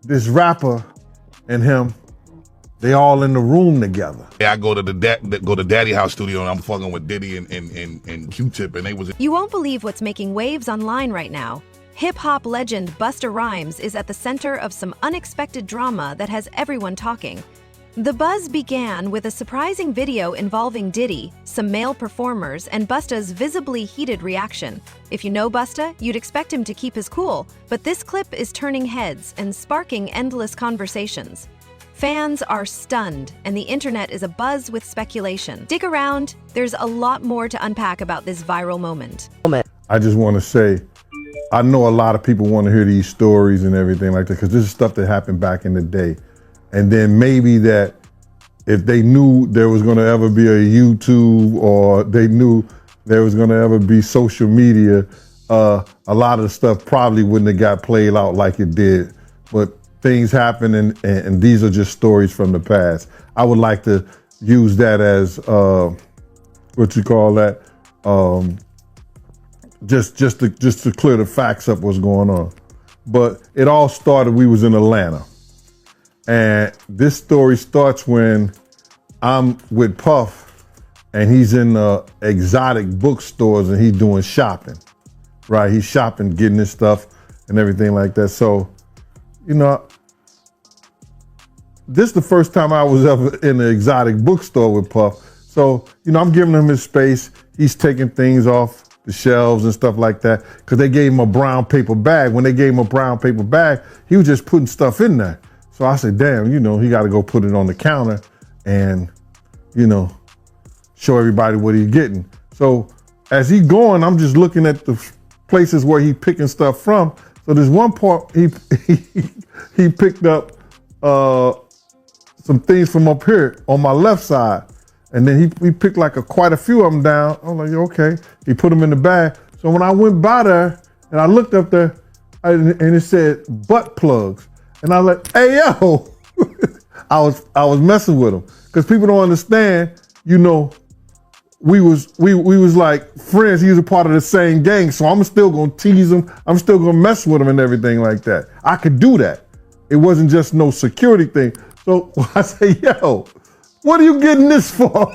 This rapper and him, they all in the room together. Yeah, I go to Daddy House Studio and I'm fucking with Diddy and Q-Tip, and they was. You won't believe what's making waves online right now. Hip-hop legend Busta Rhymes is at the center of some unexpected drama that has everyone talking. The buzz began with a surprising video involving Diddy, some male performers, and Busta's visibly heated reaction. If you know Busta, you'd expect him to keep his cool, but this clip is turning heads and sparking endless conversations. Fans are stunned, and the internet is abuzz with speculation. Stick around, there's a lot more to unpack about this viral moment. I just want to say, I know a lot of people want to hear these stories and everything like that, because this is stuff that happened back in the day. And then maybe that if they knew there was going to ever be a YouTube, or they knew there was going to ever be social media, a lot of the stuff probably wouldn't have got played out like it did. But things happen, and these are just stories from the past. I would like to use that as, what you call that, just to clear the facts up what's going on. But it all started, we was in Atlanta. And this story starts when I'm with Puff, and he's in the exotic bookstores and he's doing shopping, right? He's shopping, getting his stuff and everything like that. So, you know, this is the first time I was ever in an exotic bookstore with Puff. So, you know, I'm giving him his space. He's taking things off the shelves and stuff like that, because they gave him a brown paper bag. When they gave him a brown paper bag, he was just putting stuff in there. So I said, damn, you know, he got to go put it on the counter and, you know, show everybody what he's getting. So as he going, I'm just looking at the places where he picking stuff from. So there's one part he picked up some things from up here on my left side. And then he picked like quite a few of them down. I'm like, okay. He put them in the bag. So when I went by there and I looked up there and it said butt plugs. And I was like, hey, yo, I was messing with him, because people don't understand, you know, we was like friends. He was a part of the same gang. So I'm still going to tease him. I'm still going to mess with him and everything like that. I could do that. It wasn't just no security thing. So I say, yo, what are you getting this for?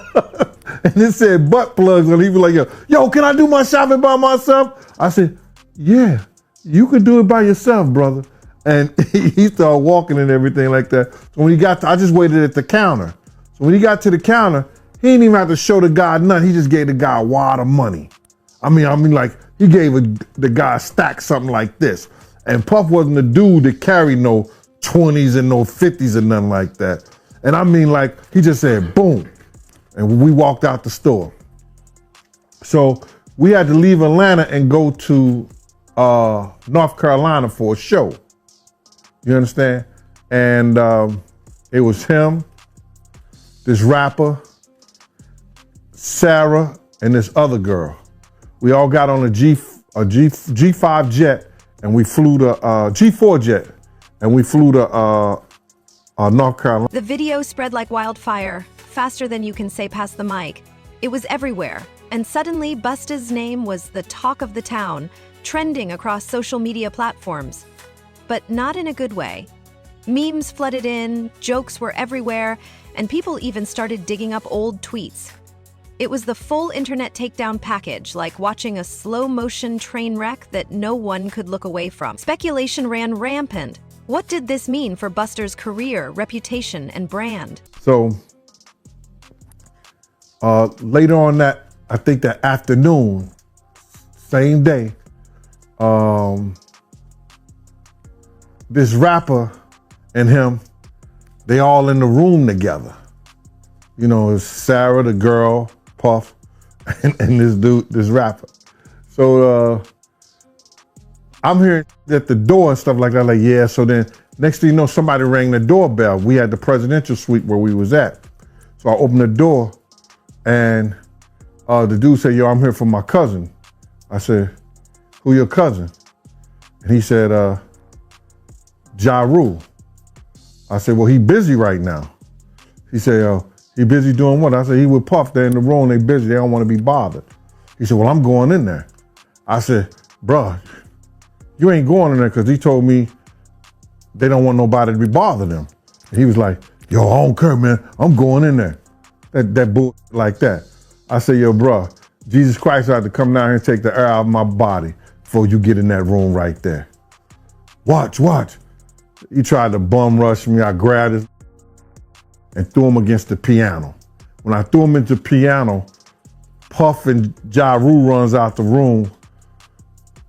And it said butt plugs. And he was like, yo, can I do my shopping by myself? I said, yeah, you could do it by yourself, brother. And he started walking and everything like that. So when he got to, I just waited at the counter. So when he got to the counter, he didn't even have to show the guy nothing. He just gave the guy a wad of money. I mean, like, he gave the guy a stack, something like this. And Puff wasn't the dude that carried no 20s and no 50s and nothing like that. And I mean, like, he just said, boom. And we walked out the store. So we had to leave Atlanta and go to North Carolina for a show. You understand? And it was him, this rapper, Sarah, and this other girl. We all got on a G5 jet, and we flew to G4 jet, and we flew to North Carolina. The video spread like wildfire, faster than you can say past the mic. It was everywhere, and suddenly Busta's name was the talk of the town, trending across social media platforms. But not in a good way. Memes flooded in, jokes were everywhere, and people even started digging up old tweets. It was the full internet takedown package, like watching a slow-motion train wreck that no one could look away from. Speculation ran rampant. What did this mean for Busta's career, reputation, and brand? So later on that, I think that afternoon, same day, this rapper and him, they all in the room together. You know, it's Sarah, the girl, Puff, and this dude, this rapper. So I'm hearing at the door and stuff like that, like, yeah. So then next thing you know, somebody rang the doorbell. We had the presidential suite where we was at. So I opened the door and the dude said, yo, I'm here for my cousin. I said, who your cousin? And he said, Ja Rule. I said, well, he busy right now. He said, he busy doing what? I said, he with Puff. They're in the room, they busy, they don't want to be bothered. He said, well, I'm going in there. I said, bruh, you ain't going in there, because he told me they don't want nobody to be bothering them. And he was like, yo, I don't care, man. I'm going in there. That bull like that. I said, yo, bro, Jesus Christ had to come down here and take the air out of my body before you get in that room right there. Watch. He tried to bum rush me. I grabbed his and threw him against the piano. When I threw him into the piano, Puff and Ja Rule runs out the room.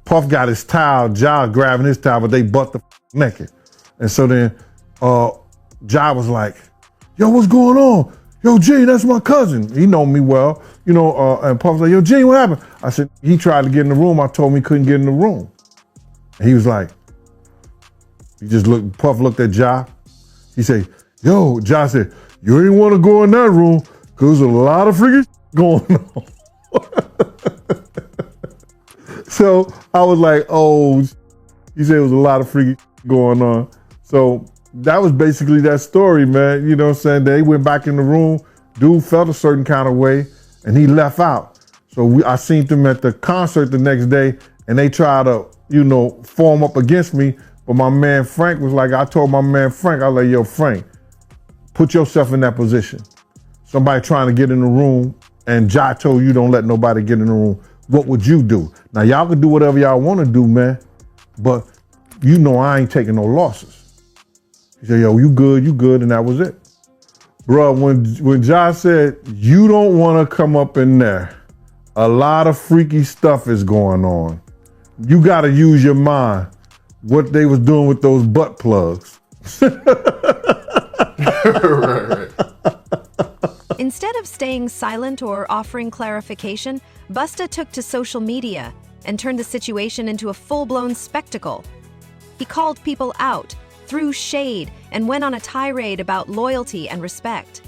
Puff got his towel, Ja grabbing his towel, but they butt the naked. And so then Ja was like, yo, what's going on? Yo, Gene, that's my cousin. He know me well, and Puff was like, yo, Gene, what happened? I said, he tried to get in the room. I told him he couldn't get in the room. And he was like, Puff looked at Ja. He said, yo, Ja said, you ain't want to go in that room because there's a lot of freaking going on. So I was like, oh, he said it was a lot of freaking going on. So that was basically that story, man. You know what I'm saying? They went back in the room. Dude felt a certain kind of way and he left out. So I seen them at the concert the next day and they tried to, form up against me. But my man Frank was like, I told my man Frank, I was like, yo, Frank, put yourself in that position. Somebody trying to get in the room and Ja told you don't let nobody get in the room. What would you do? Now, y'all can do whatever y'all want to do, man, but I ain't taking no losses. He said, yo, you good, and that was it. Bro, when Ja said, you don't want to come up in there, a lot of freaky stuff is going on. You got to use your mind. What they was doing with those butt plugs. Right. Instead of staying silent or offering clarification, Busta took to social media and turned the situation into a full-blown spectacle. He called people out, threw shade, and went on a tirade about loyalty and respect.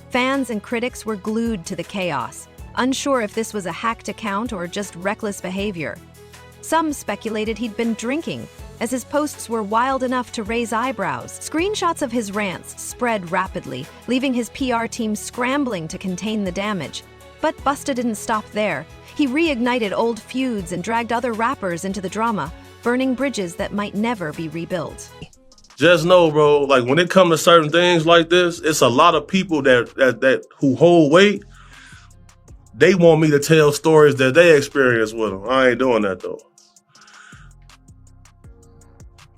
Fans and critics were glued to the chaos, unsure if this was a hacked account or just reckless behavior. Some speculated he'd been drinking, as his posts were wild enough to raise eyebrows. Screenshots of his rants spread rapidly, leaving his PR team scrambling to contain the damage. But Busta didn't stop there. He reignited old feuds and dragged other rappers into the drama, burning bridges that might never be rebuilt. Just know, bro, like when it comes to certain things like this, it's a lot of people that who hold weight. They want me to tell stories that they experience with them. I ain't doing that though.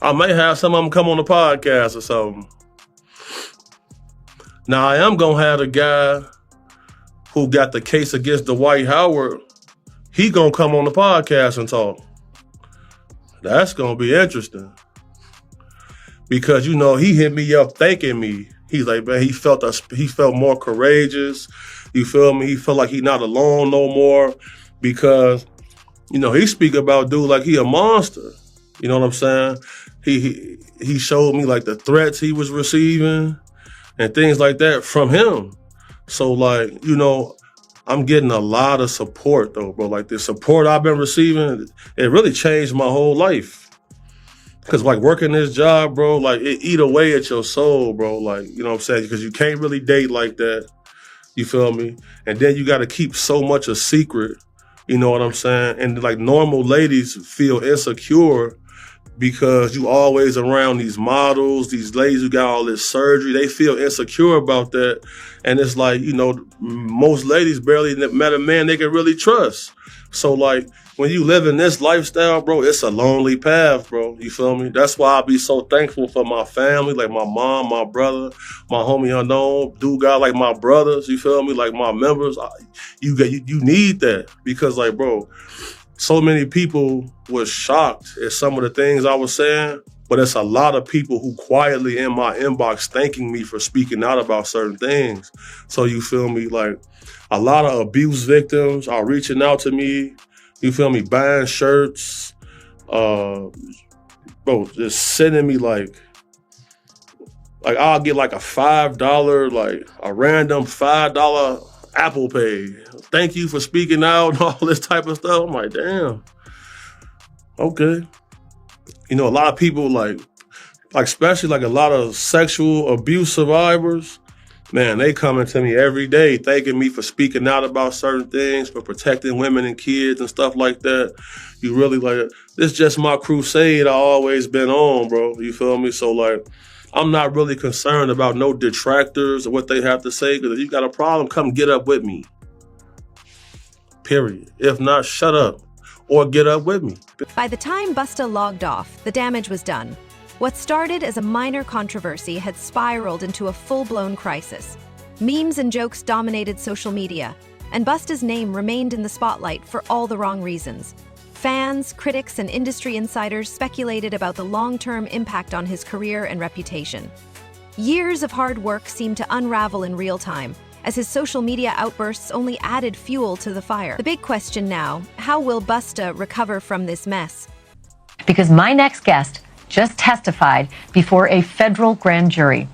I may have some of them come on the podcast or something. Now, I am going to have the guy who got the case against Dwight Howard. He going to come on the podcast and talk. That's going to be interesting. Because, he hit me up thanking me. He's like, man, he felt more courageous. You feel me? He felt like he not alone no more. Because, he speak about dude like he a monster. You know what I'm saying? He showed me like the threats he was receiving and things like that from him. So like, I'm getting a lot of support though, bro. Like the support I've been receiving, it really changed my whole life. Cause like working this job, bro, like it eat away at your soul, bro. Like, you know what I'm saying? Because you can't really date like that. You feel me? And then you got to keep so much a secret. You know what I'm saying? And like normal ladies feel insecure because you always around these models, these ladies who got all this surgery. They feel insecure about that. And it's like, most ladies barely met a man they can really trust. So like when you live in this lifestyle, bro, it's a lonely path, bro. You feel me? That's why I be so thankful for my family, like my mom, my brother, my homie Unknown, dude got like my brothers, you feel me? Like my members. You need that because like, bro, so many people was shocked at some of the things I was saying, but it's a lot of people who quietly in my inbox thanking me for speaking out about certain things. So you feel me? Like a lot of abuse victims are reaching out to me, you feel me? Buying shirts, bro, just sending me like I'll get like a $5, like a random $5 Apple Pay. Thank you for speaking out and all this type of stuff. I'm like, damn. Okay. A lot of people like especially like a lot of sexual abuse survivors, man, they coming to me every day thanking me for speaking out about certain things, for protecting women and kids and stuff like that. You really like, this just my crusade I always been on, bro. You feel me? So like, I'm not really concerned about no detractors or what they have to say, because if you got a problem, come get up with me. Period. If not, shut up or get up with me. By the time Busta logged off, the damage was done. What started as a minor controversy had spiraled into a full-blown crisis. Memes and jokes dominated social media, and Busta's name remained in the spotlight for all the wrong reasons. Fans, critics, and industry insiders speculated about the long-term impact on his career and reputation. Years of hard work seemed to unravel in real time, as his social media outbursts only added fuel to the fire. The big question now, how will Busta recover from this mess? Because my next guest just testified before a federal grand jury.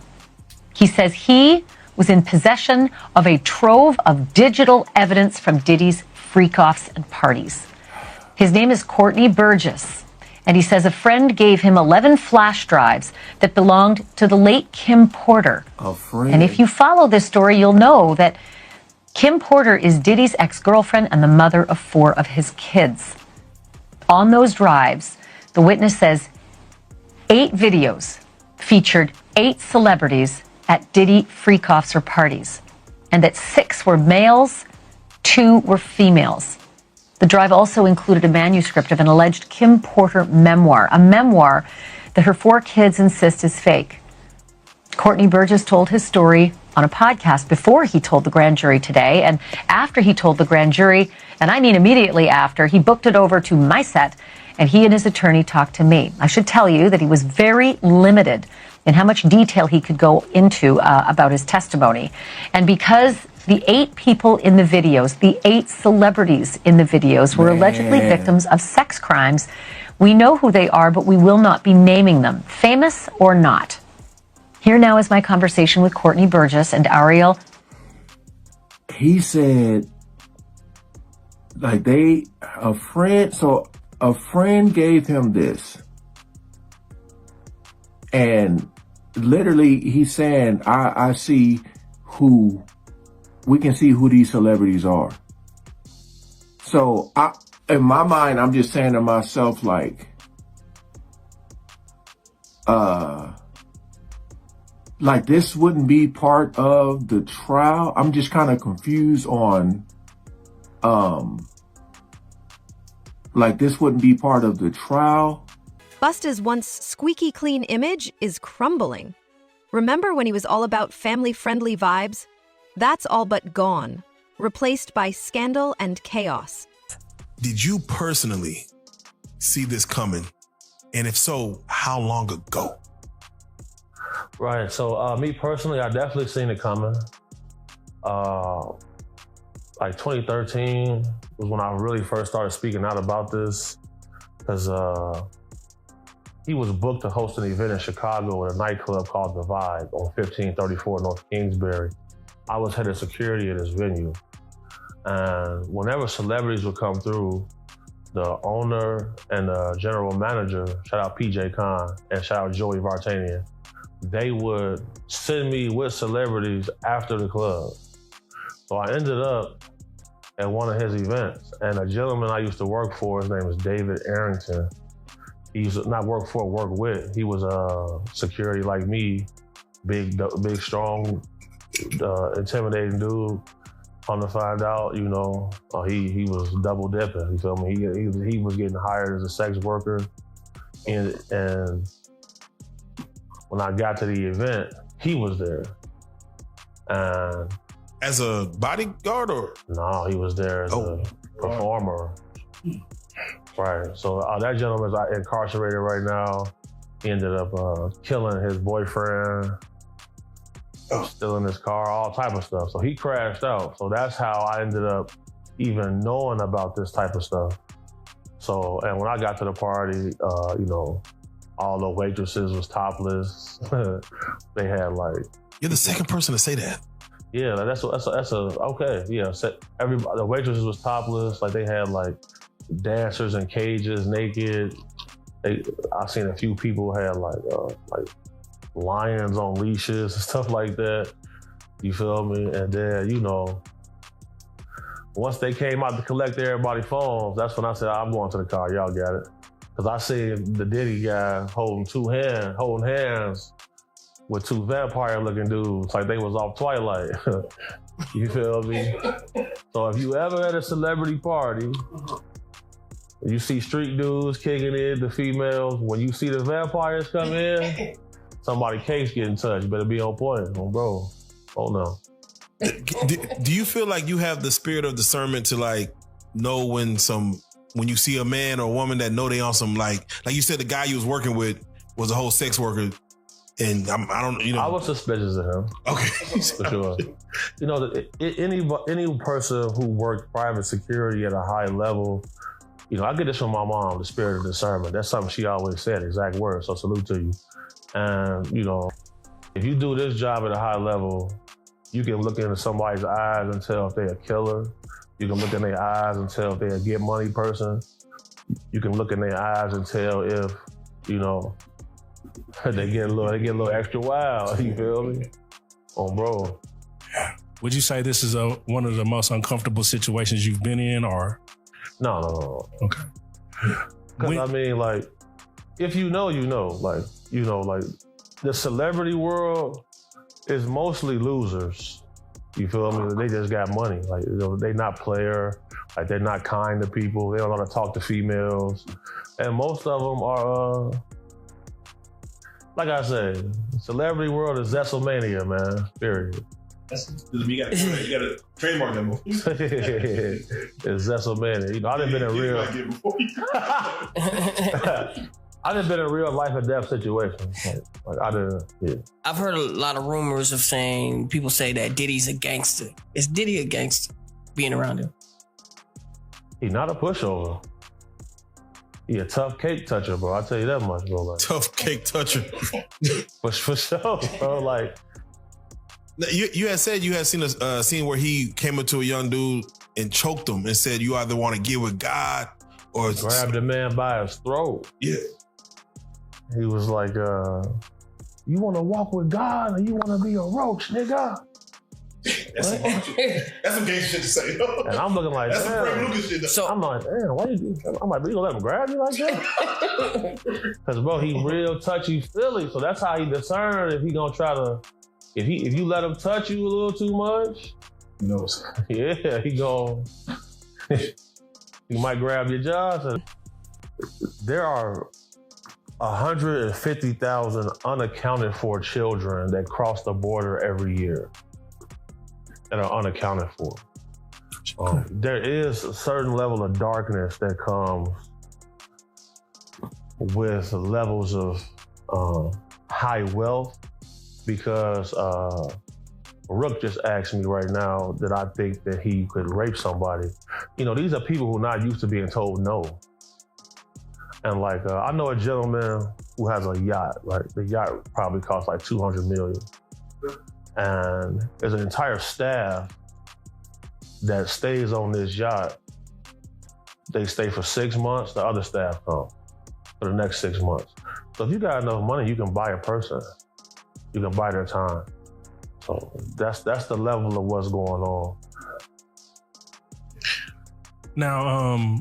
He says he was in possession of a trove of digital evidence from Diddy's freak-offs and parties. His name is Courtney Burgess, and he says a friend gave him 11 flash drives that belonged to the late Kim Porter. A friend? And if you follow this story, you'll know that Kim Porter is Diddy's ex-girlfriend and the mother of 4 of his kids. On those drives, the witness says 8 videos featured 8 celebrities at Diddy freak-offs or parties, and that 6 were males, 2 were females. The drive also included a manuscript of an alleged Kim Porter memoir, a memoir that her 4 kids insist is fake. Courtney Burgess told his story on a podcast before he told the grand jury today, and after he told the grand jury, and I mean immediately after, he booked it over to my set, and he and his attorney talked to me. I should tell you that he was very limited in how much detail he could go into about his testimony. And because the 8 people in the videos, the 8 celebrities in the videos were allegedly victims of sex crimes, we know who they are, but we will not be naming them, famous or not. Here now is my conversation with Courtney Burgess and Ariel. He said, like a friend gave him this. And literally he's saying, I see we can see who these celebrities are. So in my mind, I'm just saying to myself, like this wouldn't be part of the trial. I'm just kind of confused on, like this wouldn't be part of the trial. Busta's once squeaky clean image is crumbling. Remember when he was all about family-friendly vibes? That's all but gone, replaced by scandal and chaos. Did you personally see this coming? And if so, how long ago? Right, so me personally, I definitely seen it coming. Like 2013 was when I really first started speaking out about this, because he was booked to host an event in Chicago at a nightclub called The Vibe on 1534 North Kingsbury. I was head of security at this venue. And whenever celebrities would come through, the owner and the general manager, shout out PJ Khan and shout out Joey Vartanian, they would send me with celebrities after the club. So I ended up at one of his events, and a gentleman I used to work for, his name was David Arrington. He used to not work for, work with. He was security like me, big, strong, intimidating dude. Come to find out, you know, he was double dipping. You feel me? He was getting hired as a sex worker, and when I got to the event, he was there. And as a bodyguard or? No, he was there as a performer. Right. So that gentleman's incarcerated right now. He ended up killing his boyfriend, stealing his car, all type of stuff. So he crashed out. So that's how I ended up even knowing about this type of stuff. So, and when I got to the party, you know, all the waitresses was topless. They had like... You're the second person to say that. Yeah, that's okay. Yeah, everybody, the waitresses was topless. Like they had like dancers in cages, naked. I seen a few people had like lions on leashes and stuff like that. You feel me? And then, you know, once they came out to collect everybody's phones, that's when I said, I'm going to the car. Y'all got it. Because I seen the Diddy guy holding hands with two vampire-looking dudes, like they was off Twilight. You feel me? So if you ever at a celebrity party, you see street dudes kicking it, the females, when you see the vampires come in, somebody case getting touched. Better be on point, bro. Oh no. Do you feel like you have the spirit of discernment to like know when you see a man or a woman that know they on some like you said the guy you was working with was a whole sex worker, and I don't, you know. I was suspicious of him. Okay. For sure. You know, any person who worked private security at a high level, you know, I get this from my mom, the spirit of discernment. That's something she always said, exact words, so salute to you. And, you know, if you do this job at a high level, you can look into somebody's eyes and tell if they're a killer. You can look in their eyes and tell if they're a get money person. You can look in their eyes and tell if, you know, they get a little extra wild. You feel me? Bro. Would you say this is one of the most uncomfortable situations you've been in, or? No. Okay. Because I mean, like, if you know, you know. Like, you know, like, the celebrity world is mostly losers. You feel me? They just got money. Like, you know, they not player. Like, they're not kind to people. They don't know how to talk to females. And most of them are, like I said, celebrity world is Zesselmania, man. Period. You got to trademark that. It's Zesselmania. You know, I done been in real. I done been in real life or death situations. Like I done. Yeah. I've heard a lot of rumors of saying people say that Diddy's a gangster. Is Diddy a gangster? Being around him, He not a pushover. He a tough cake toucher, bro. I'll tell you that much, bro. Like, Tough cake toucher. for sure, bro. Like. You had said you had seen a scene where he came up to a young dude and choked him and said, you either want to get with God or grab the man by his throat. Yeah. He was like, you want to walk with God or you want to be a roach, nigga? That's some gay shit to say. And I'm looking like, that's damn. some Frank Lucas shit. So I'm like, damn, why you do? I'm like, but you gonna let him grab you like that? Because bro, he real touchy feely, so that's how he discern if he gonna try to. If you let him touch you a little too much, he knows. Yeah, he might grab your jaw. So there are 150,000 unaccounted for children that cross the border every year that are unaccounted for. There is a certain level of darkness that comes with levels of high wealth. Because Rook just asked me right now that I think that he could rape somebody. You know, these are people who are not used to being told no. And like, I know a gentleman who has a yacht. Like, the yacht probably costs like $200 million. And there's an entire staff that stays on this yacht. They stay for 6 months. The other staff come for the next 6 months. So if you got enough money, you can buy a person. You can buy their time. So that's the level of what's going on. Now,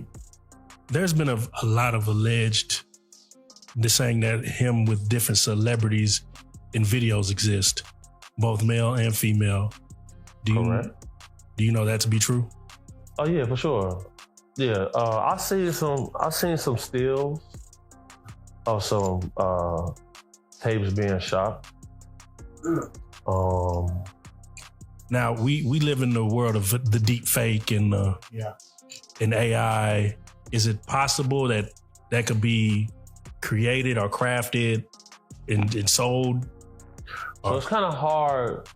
there's been a lot of alleged saying that him with different celebrities in videos exist, both male and female. Do you know that to be true? Oh yeah, for sure. Yeah, I seen some stills of some tapes being shot. Now we live in the world of the deep fake and AI. Is it possible that could be created or crafted and sold? So it's kind of hard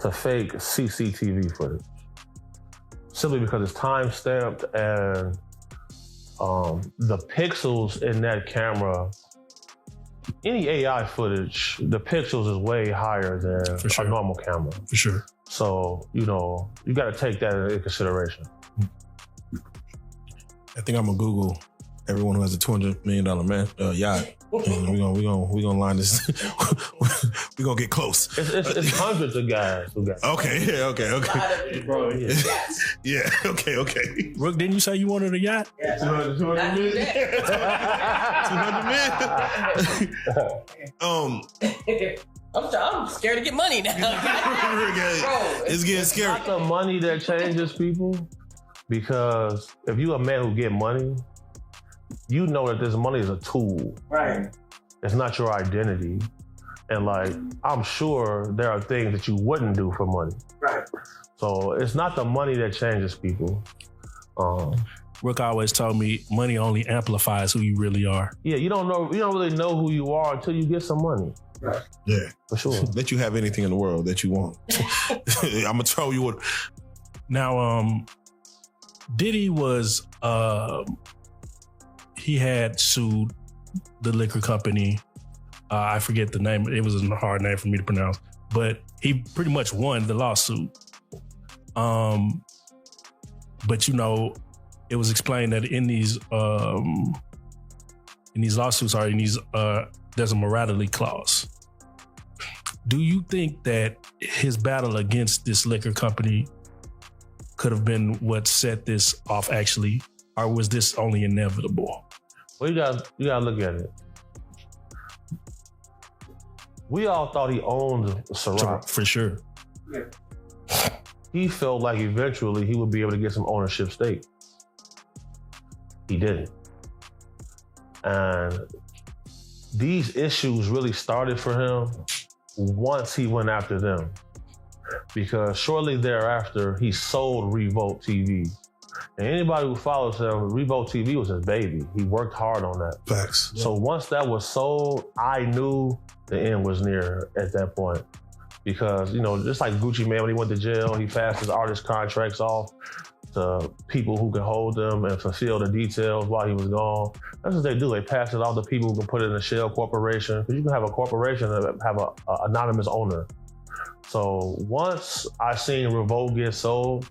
to fake CCTV footage, simply because it's time stamped and the pixels in that camera. Any AI footage, the pixels is way higher than a normal camera. For sure. So, you know, you got to take that into consideration. I think I'm gonna Google everyone who has a $200 million yacht. And we're gonna line this We're gonna get close. It's hundreds of guys who got. Okay, okay. Bro, yeah. Yeah, okay. Rook, didn't you say you wanted a yacht? 200 million. 200 million. I'm scared to get money now. It's getting scary. It's not the money that changes people, because if you a man who get money, you know that this money is a tool. Right. It's not your identity. And like, I'm sure there are things that you wouldn't do for money. Right. So it's not the money that changes people. Rook always told me money only amplifies who you really are. Yeah, you don't really know who you are until you get some money. Right. Yeah, for sure. Let you have anything in the world that you want. I'm gonna throw you what. Now, Diddy was he had sued the liquor company. I forget the name. It was a hard name for me to pronounce, but he pretty much won the lawsuit. But you know, it was explained that in these lawsuits there's a morality clause. Do you think that his battle against this liquor company could have been what set this off actually, or was this only inevitable? Well, you gotta look at it. We all thought he owned Ciroc. For sure. Yeah. He felt like eventually he would be able to get some ownership stake. He didn't. And these issues really started for him once he went after them. Because shortly thereafter, he sold Revolt TV. And anybody who follows him, Revolt TV was his baby. He worked hard on that. Facts. So once that was sold, I knew the end was near at that point. Because, you know, just like Gucci Mane, when he went to jail, he passed his artist contracts off to people who can hold them and fulfill the details while he was gone. That's what they do. They pass it off to people who can put it in a shell corporation. Because you can have a corporation that have an anonymous owner. So once I seen Revolt get sold,